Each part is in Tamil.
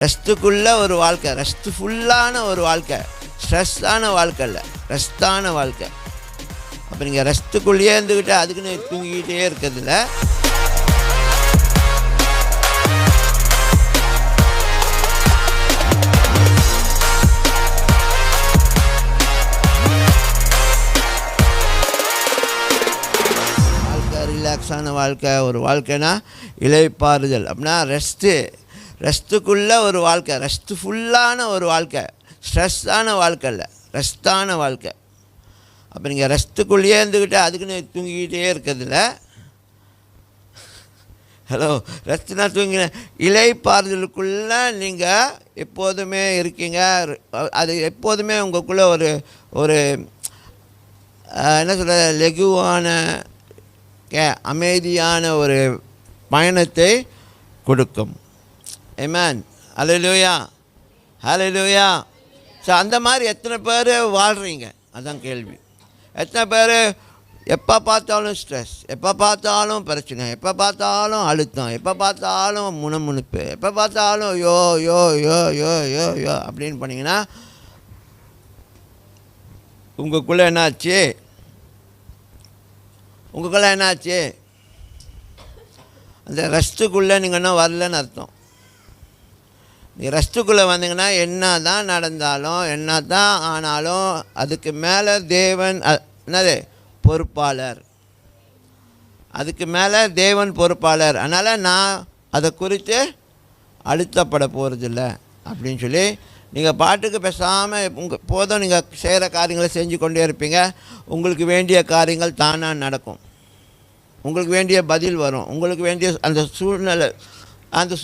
ரெஸ்ட்டுக்குள்ள ஒரு வாழ்க்கை, ரெஸ்ட்ஃபுல்லான ஒரு வாழ்க்கை, ஸ்ட்ரெஸ்ஸான வாழ்க்கை இல்லை, ரெஸ்ட்டான வாழ்க்கை. அப்போ நீங்கள் ரெஸ்ட்டுக்குள்ளேயே இருந்துக்கிட்டு அதுக்குன்னு தூங்கிக்கிட்டே இருக்கிறதில்ல. வாழ்க்கை ரிலாக்ஸான வாழ்க்கை. ஒரு வாழ்க்கைனா இளைப்பாறுதல். அப்படின்னா ரெஸ்ட்டுக்குள்ளே ஒரு வாழ்க்கை, ரெஸ்ட்ஃபுல்லான ஒரு வாழ்க்கை, ஸ்ட்ரெஸ்ஸான வாழ்க்கை இல்லை, ரெஸ்ட்டான வாழ்க்கை. அப்போ நீங்கள் ரெஸ்ட்டுக்குள்ளேயே இருந்துக்கிட்டு அதுக்குன்னு தூங்கிக்கிட்டே இருக்கிறதில்ல. ஹலோ, ரெஸ்ட்னா தூங்கின இளைப்பாறுதலுக்குள்ளே நீங்கள் எப்போதுமே இருக்கீங்க. அது எப்போதுமே உங்களுக்குள்ளே ஒரு என்ன சொல்கிற லெகுவான அமைதியான ஒரு பயணத்தை கொடுக்கும். ஆமென். ஹல்லேலூயா, ஹல்லேலூயா. ஸோ அந்த மாதிரி எத்தனை பேர் வாழ்கிறீங்க? அதுதான் கேள்வி. எத்தனை பேர் எப்போ பார்த்தாலும் ஸ்ட்ரெஸ், எப்போ பார்த்தாலும் பிரச்சனை, எப்போ பார்த்தாலும் அழுத்தம், எப்போ பார்த்தாலும் முணுமுணுப்பு, எப்போ பார்த்தாலும் யோ யோ யோ யோ யோ யோ அப்படின்னு பண்ணிங்கன்னா உங்களுக்குள்ளே என்னாச்சு? உங்களுக்குள்ளே என்னாச்சு? அந்த ரெஸ்ட்டுக்குள்ளே நீங்கள் இன்னும் வரலன்னு அர்த்தம். நீங்கள் ரெஸ்ட்டுக்குள்ளே வந்தீங்கன்னா என்ன தான் நடந்தாலும், என்ன தான் ஆனாலும் அதுக்கு மேலே தேவன் என்னது பொறுப்பாளர். அதுக்கு மேலே தேவன் பொறுப்பாளர். அதனால் நான் அதை குறித்து அழுத்தப்பட போகிறதில்ல அப்படின்னு சொல்லி நீங்கள் பாட்டுக்கு பேசாமல் போதும் நீங்கள் செய்கிற காரியங்களை செஞ்சு கொண்டே இருப்பீங்க. உங்களுக்கு வேண்டிய காரியங்கள் தானாக நடக்கும். உங்களுக்கு வேண்டிய பதில் வரும். உங்களுக்கு வேண்டிய அந்த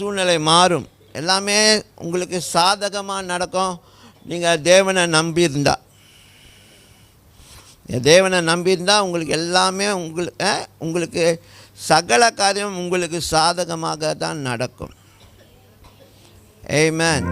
சூழ்நிலை மாறும். எல்லாமே உங்களுக்கு சாதகமாக நடக்கும். நீங்கள் தேவனை நம்பியிருந்தால் உங்களுக்கு எல்லாமே உங்களுக்கு சகல காரியம் உங்களுக்கு சாதகமாக தான் நடக்கும். ஆமென்.